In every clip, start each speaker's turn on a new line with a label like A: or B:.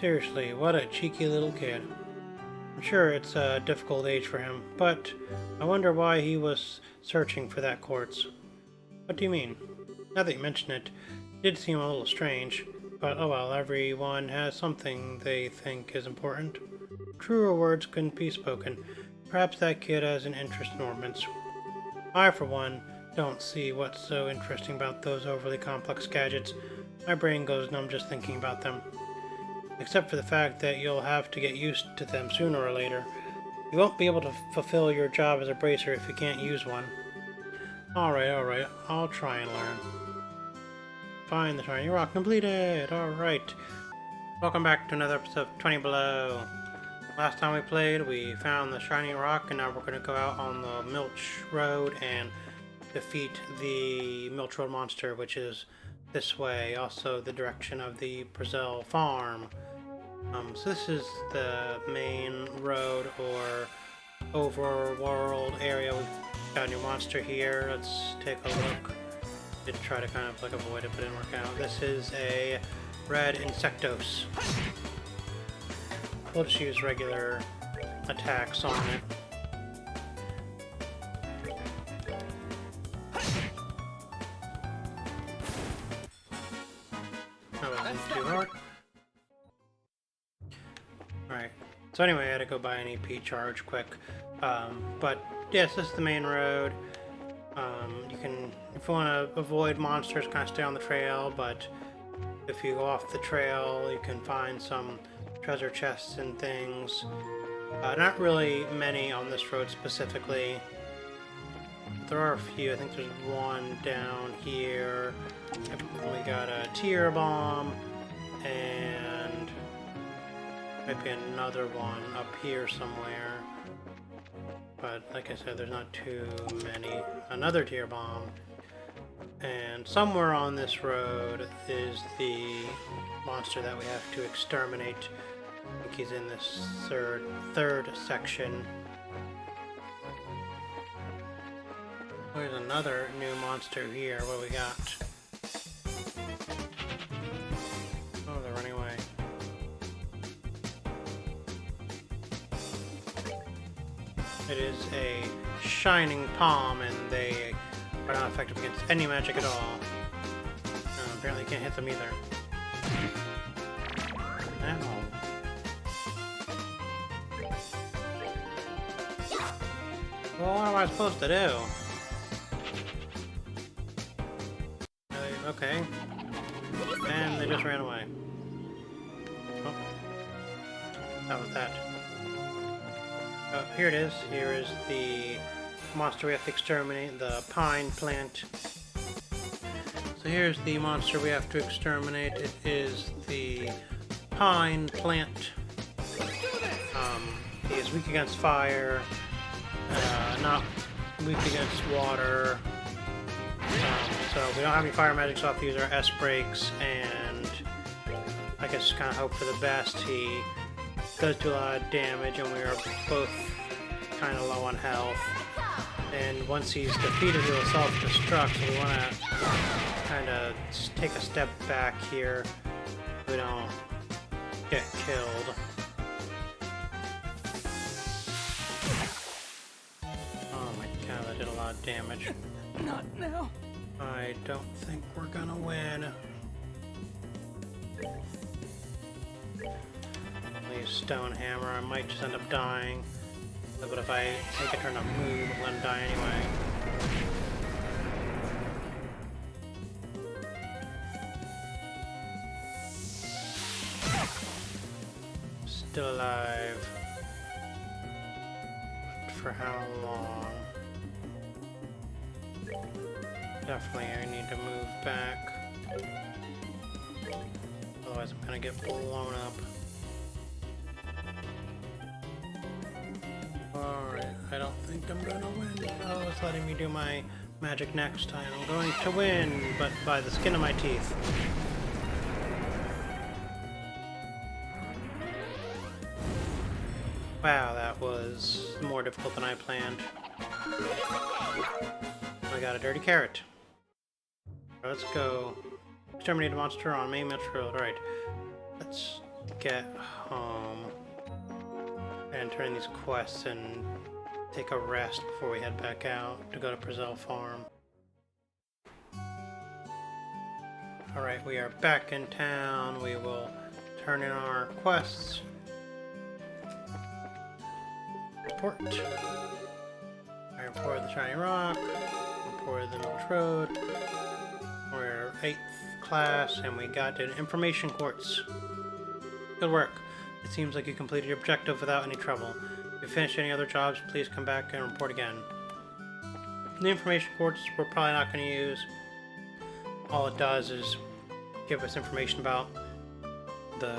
A: Seriously, what a cheeky little kid. I'm sure it's a difficult age for him, but I wonder why he was searching for that quartz. What do you mean? Now that you mention it, it did seem a little strange, but oh well, everyone has something they think is important. Truer words couldn't be spoken. Perhaps that kid has an interest in ornaments. I, for one, don't see what's so interesting about those overly complex gadgets. My brain goes numb just thinking about them. Except for the fact that you'll have to get used to them sooner or later. You won't be able to fulfill your job as a bracer if you can't use one. Alright, I'll try and learn. Find the shiny rock completed! Alright. Welcome back to another episode of 20 Below. Last time we played, we found the shiny rock, and now we're going to go out on the Milch Road and defeat the Milch Road monster, which is this way, also the direction of the Brazil farm. So this is the main road or overworld area. We've got a new monster here. Let's take a look. Did try to kind of like avoid it, but it didn't work out. This is a red Insectos. We'll just use regular attacks on it. That wasn't too hard. Alright, so anyway, I had to go buy an EP charge quick. But yes, this is the main road. You can, if you want to avoid monsters, kind of stay on the trail, but if you go off the trail, you can find some treasure chests and things. Not really many on this road specifically. There are a few. I think there's one down here. We got a tier bomb, and might be another one up here somewhere. But like I said, there's not too many. Another tier bomb. And somewhere on this road is the monster that we have to exterminate. I think he's in this third section. There's another new monster here. What do we got? Oh, they're running away. It is a shining palm, and they are not effective against any magic at all. Apparently can't hit them either. Ow. Well, what am I supposed to do? Okay. And they just ran away. Oh. That was that. Oh, here it is. Here is the monster we have to exterminate, the pine plant. So here's the monster we have to exterminate. It is the pine plant. He is weak against fire, not weak against water. So we don't have any fire magic, so I'll have to use our S breaks, and I guess kind of hope for the best. He does do a lot of damage, and we are both kind of low on health. And once he's defeated, he'll self-destruct, so we want to kind of take a step back here so we don't get killed. Oh my god, that did a lot of damage.
B: Not now.
A: I don't think we're gonna win. I'll use Stone Hammer. I might just end up dying. But if I take a turn to move, I'm gonna die anyway. Still alive. But for how long? Definitely I need to move back. Otherwise I'm gonna get blown up. Alright, I don't think I'm gonna win. Oh, it's letting me do my magic next time. I'm going to win, but by the skin of my teeth. Wow, that was more difficult than I planned. I got a dirty carrot. Let's go exterminate a monster on main Metro Road. Alright, let's get home and turn these quests and take a rest before we head back out to go to Brazil Farm. Alright, we are back in town. We will turn in our quests. Report. I reported the Shiny Rock. Reported the Milch Road. We're 8th class and we got an information quartz. Good work. It seems like you completed your objective without any trouble. If you finished any other jobs, please come back and report again. The information quartz we're probably not going to use. All it does is give us information about the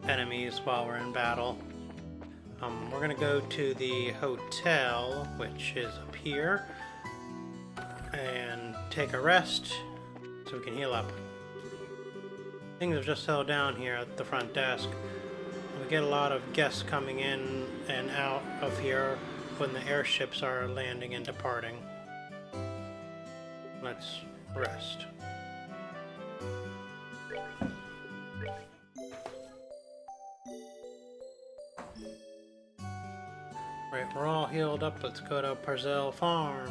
A: enemies while we're in battle. We're going to go to the hotel, which is up here, and take a rest so we can heal up. Things have just settled down here at the front desk. We get a lot of guests coming in and out of here when the airships are landing and departing. Let's rest. Right, we're all healed up. Let's go to Brazil Farm.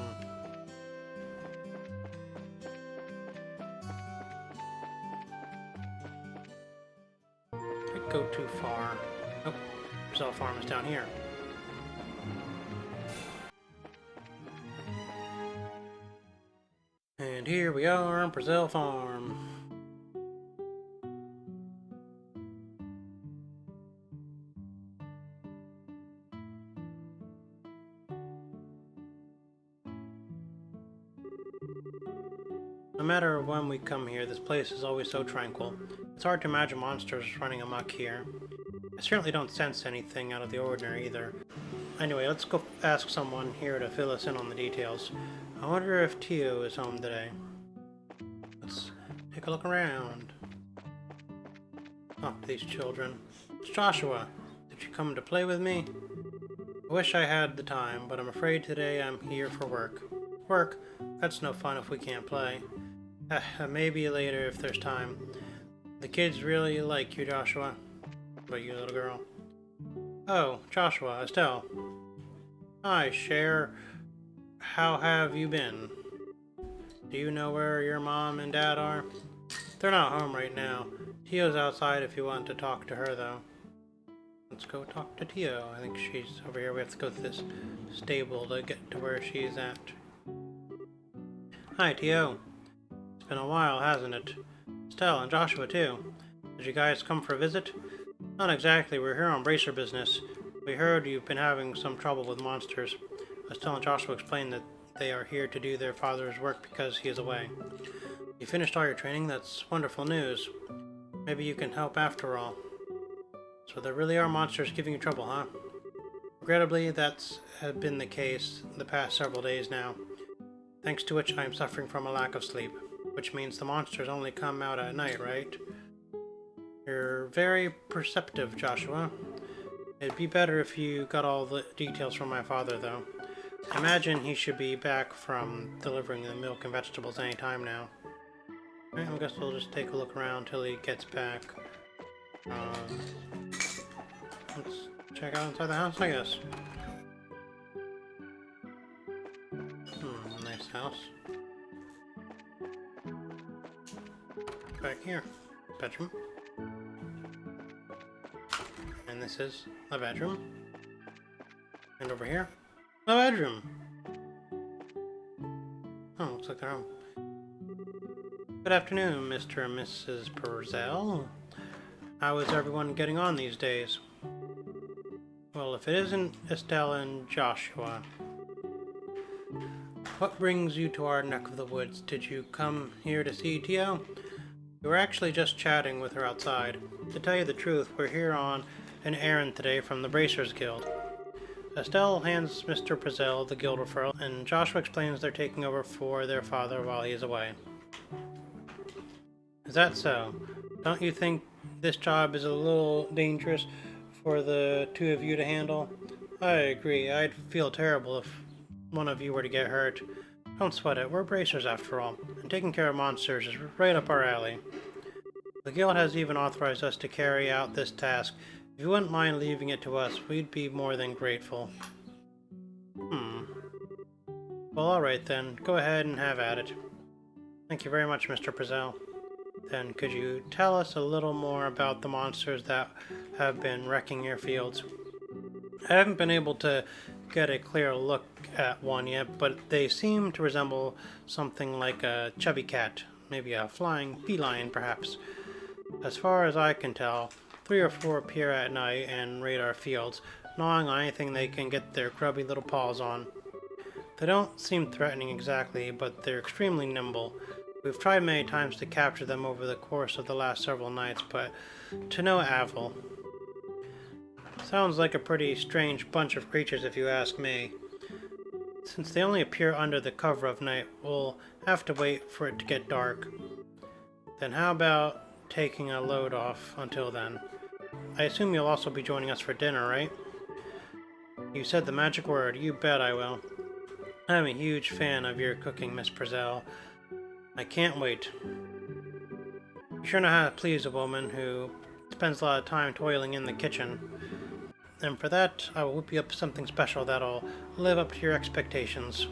A: Go too far. Oh, Brazil Farm is down here. And here we are on Brazil Farm. No matter when we come here, this place is always so tranquil. It's hard to imagine monsters running amok here. I certainly don't sense anything out of the ordinary either. Anyway, let's go ask someone here to fill us in on the details. I wonder if Tio is home today. Let's take a look around. Oh, these children. It's Joshua. Did you come to play with me? I wish I had the time, but I'm afraid today I'm here for work. Work? That's no fun if we can't play. Maybe later if there's time. The kids really like you, Joshua. What about you, little girl? Oh, Joshua, Estelle. Hi, Cher. How have you been? Do you know where your mom and dad are? They're not home right now. Tio's outside if you want to talk to her, though. Let's go talk to Tio. I think she's over here. We have to go through this stable to get to where she's at. Hi, Tio. It's been a while, hasn't it? Estelle and Joshua, too. Did you guys come for a visit? Not exactly. We're here on bracer business. We heard you've been having some trouble with monsters. Estelle and Joshua explained that they are here to do their father's work because he is away. You finished all your training? That's wonderful news. Maybe you can help after all. So there really are monsters giving you trouble, huh? Regrettably, that's been the case the past several days now. Thanks to which I am suffering from a lack of sleep. Which means the monsters only come out at night, right? You're very perceptive, Joshua. It'd be better if you got all the details from my father, though. I imagine he should be back from delivering the milk and vegetables any time now. Alright, I guess we'll just take a look around till he gets back. Let's check out inside the house, I guess. Nice house. Back here, bedroom. And this is a bedroom. And over here, a bedroom. Oh, looks like they're home. Good afternoon, Mr. and Mrs. Purcell. How is everyone getting on these days? Well, if it isn't Estelle and Joshua. What brings you to our neck of the woods? Did you come here to see Tio? We were actually just chatting with her outside. To tell you the truth, we're here on an errand today from the Bracers Guild. Estelle hands Mr. Purcell the guild referral, and Joshua explains they're taking over for their father while he is away. Is that so? Don't you think this job is a little dangerous for the two of you to handle? I agree. I'd feel terrible if one of you were to get hurt. Don't sweat it. We're bracers after all, and taking care of monsters is right up our alley. The guild has even authorized us to carry out this task. If you wouldn't mind leaving it to us, we'd be more than grateful. Well, alright then. Go ahead and have at it. Thank you very much, Mr. Prezell. Then could you tell us a little more about the monsters that have been wrecking your fields? I haven't been able to get a clear look at one yet, but they seem to resemble something like a chubby cat, maybe a flying feline perhaps. As far as I can tell, 3 or 4 appear at night and raid our fields, gnawing on anything they can get their grubby little paws on. They don't seem threatening exactly, but they're extremely nimble. We've tried many times to capture them over the course of the last several nights, but to no avail. Sounds like a pretty strange bunch of creatures if you ask me. Since they only appear under the cover of night, we'll have to wait for it to get dark. Then how about taking a load off until then? I assume you'll also be joining us for dinner, right? You said the magic word. You bet I will. I'm a huge fan of your cooking, Miss Prezell. I can't wait. You sure know how to please a woman who spends a lot of time toiling in the kitchen. And for that, I will whip you up something special that'll live up to your expectations.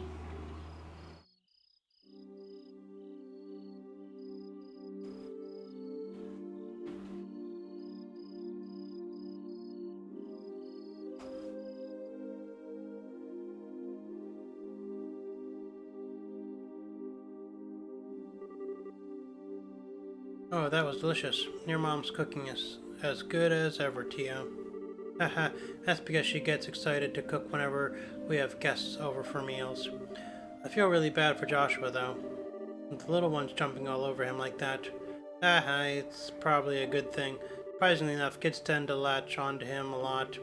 A: Oh, that was delicious. Your mom's cooking is as good as ever, Tio. Haha, that's because she gets excited to cook whenever we have guests over for meals. I feel really bad for Joshua, though. With the little ones jumping all over him like that. Haha, it's probably a good thing. Surprisingly enough, kids tend to latch onto him a lot.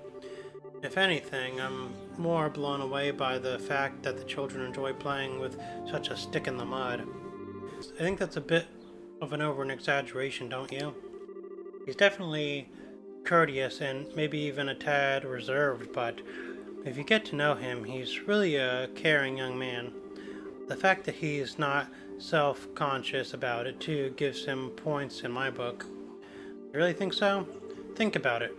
A: If anything, I'm more blown away by the fact that the children enjoy playing with such a stick in the mud. I think that's a bit of an exaggeration, don't you? He's definitely courteous and maybe even a tad reserved, but if you get to know him, he's really a caring young man. The fact that he's not self-conscious about it, too, gives him points in my book. You really think so? Think about it.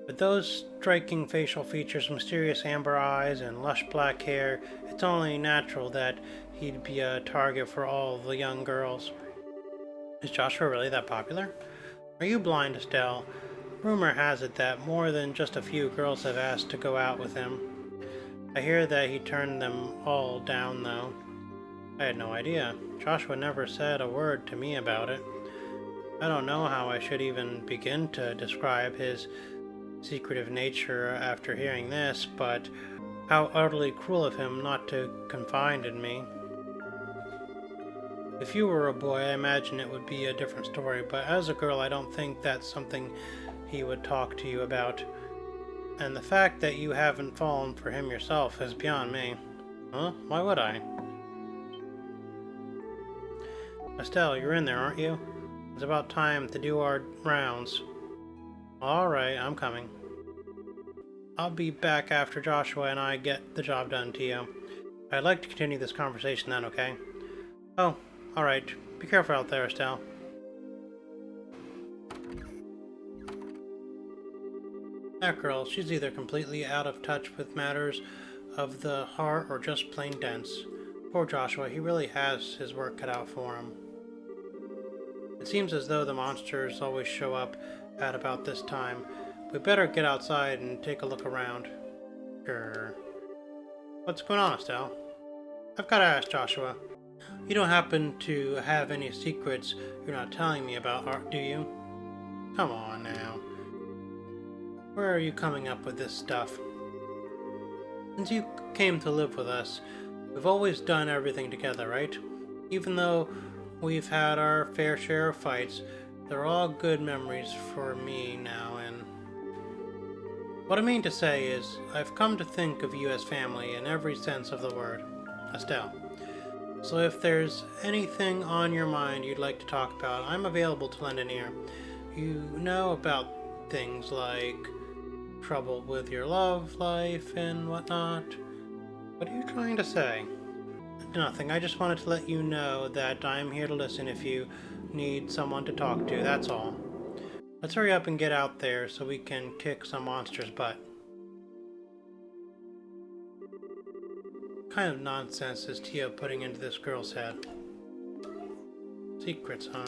A: With those striking facial features, mysterious amber eyes, and lush black hair, it's only natural that he'd be a target for all the young girls. Is Joshua really that popular? Are you blind, Estelle? Rumor has it that more than just a few girls have asked to go out with him. I hear that he turned them all down, though. I had no idea. Joshua never said a word to me about it. I don't know how I should even begin to describe his secretive nature after hearing this, but how utterly cruel of him not to confide in me. If you were a boy, I imagine it would be a different story, but as a girl, I don't think that's something he would talk to you about. And the fact that you haven't fallen for him yourself is beyond me. Huh? Why would I? Estelle, you're in there, aren't you? It's about time to do our rounds. Alright, I'm coming. I'll be back after Joshua and I get the job done, Tio. I'd like to continue this conversation then, okay? Oh, alright. Be careful out there, Estelle. That girl, she's either completely out of touch with matters of the heart or just plain dense. Poor Joshua, he really has his work cut out for him. It seems as though the monsters always show up at about this time. We better get outside and take a look around. Grr. What's going on, Estelle? I've got to ask Joshua. You don't happen to have any secrets you're not telling me about, do you? Come on now. Where are you coming up with this stuff? Since you came to live with us, we've always done everything together, right? Even though we've had our fair share of fights, they're all good memories for me now, and what I mean to say is, I've come to think of you as family in every sense of the word. Estelle. So if there's anything on your mind you'd like to talk about, I'm available to lend an ear. You know about things like trouble with your love life and whatnot. What are you trying to say? nothing. I just wanted to let you know that I'm here to listen if you need someone to talk to, that's all. Let's hurry up and get out there so we can kick some monster's butt. What kind of nonsense is Tia putting into this girl's head? Secrets, huh?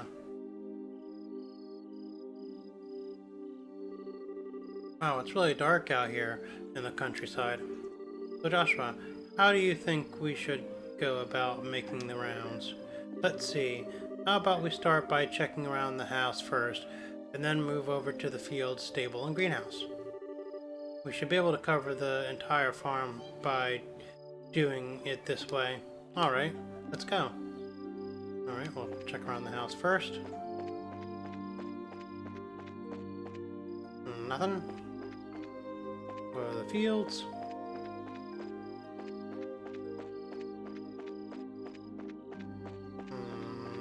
A: Wow, it's really dark out here in the countryside. So Joshua, how do you think we should go about making the rounds? Let's see. How about we start by checking around the house first, and then move over to the field, stable, and greenhouse. We should be able to cover the entire farm by doing it this way. Alright, let's go. Alright, we'll check around the house first. Nothing. Go to the fields.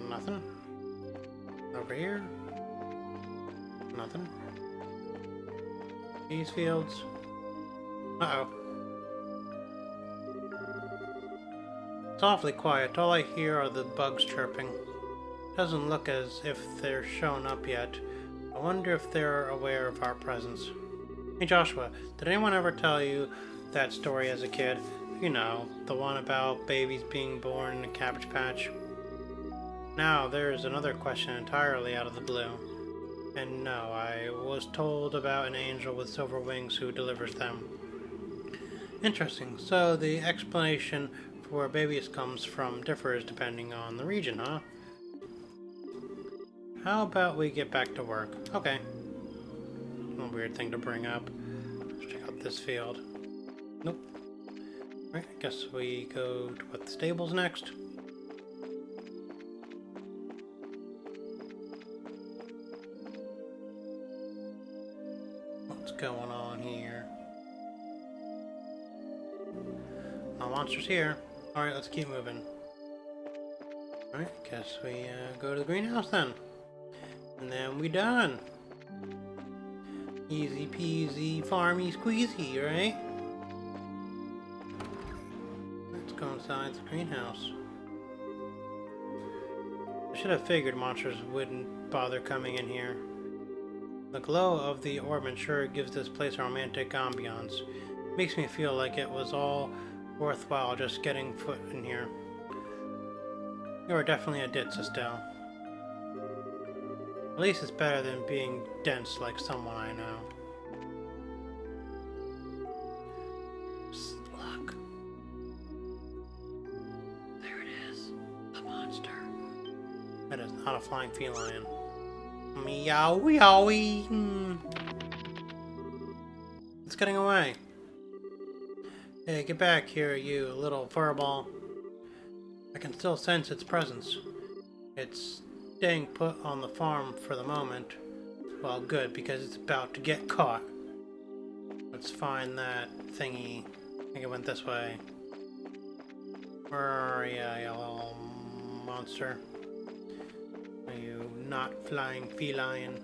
A: Nothing. Over here. Nothing. These fields. Uh-oh. It's awfully quiet. All I hear are the bugs chirping. Doesn't look as if they're shown up yet. I wonder if they're aware of our presence. Hey Joshua, did anyone ever tell you that story as a kid? You know, the one about babies being born in a cabbage patch? Now, there's another question entirely out of the blue. And no, I was told about an angel with silver wings who delivers them. Interesting. So the explanation for where babies comes from differs depending on the region, huh? How about we get back to work? Okay. A weird thing to bring up. Let's check out this field. Nope. Right, I guess we go to what, the stables next? What's going on here? No monsters here. Alright, let's keep moving. Alright, guess we go to the greenhouse then. And then we done. Easy peasy, farmy squeezy, right? Let's go inside the greenhouse. I should have figured monsters wouldn't bother coming in here. The glow of the ornament sure gives this place a romantic ambiance. Makes me feel like it was all worthwhile just getting foot in here. You are definitely a ditz, Estelle. At least it's better than being dense like someone I know. Psst, look. There it is. The monster. That is not a flying feline. Meow, meowie. It's getting away. Hey, get back here, you little furball. I can still sense its presence. It's staying put on the farm for the moment. Well, good, because it's about to get caught. Let's find that thingy. I think it went this way. Where are you, you little monster? Are you not flying feline?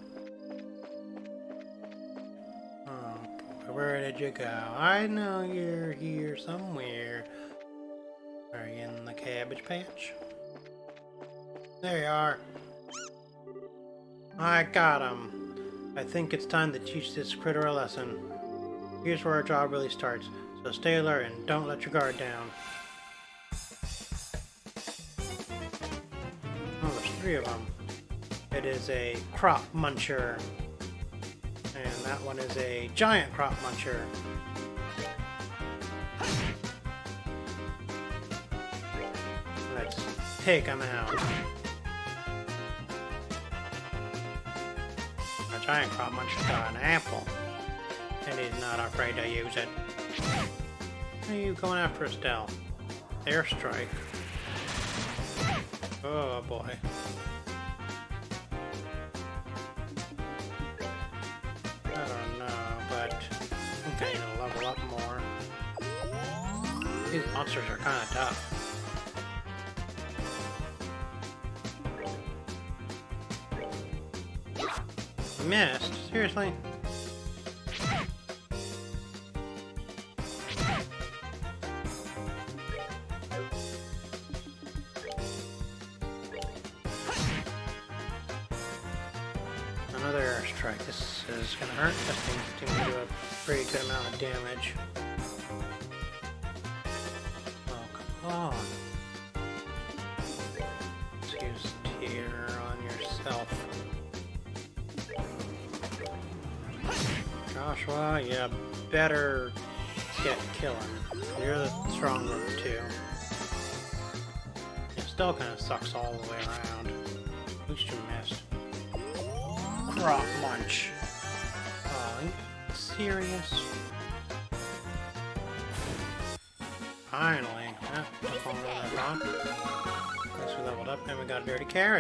A: Oh boy, where did you go? I know you're here somewhere. Are you in the cabbage patch? There you are. I got him. I think it's time to teach this critter a lesson. Here's where our job really starts, so stay alert and don't let your guard down. Oh, there's 3 of them. It is a crop muncher. And that one is a giant crop muncher. Let's take him out. A giant crop muncher got an apple, and he's not afraid to use it. Why are you going after Estelle? Airstrike. Oh boy. I don't know, but I'm going to level up more. These monsters are kind of tough. Missed? Seriously? another airstrike. This is gonna hurt. That thing's gonna do a pretty good amount of damage. Oh, come on. Let's use tear on yourself. Joshua, you better get killing. You're the stronger of the two. It still kind of sucks all the way around. At least you missed. Crop munch. Oh, are you serious? Finally. Took longer than I thought. At least we leveled up and we got a dirty carrot.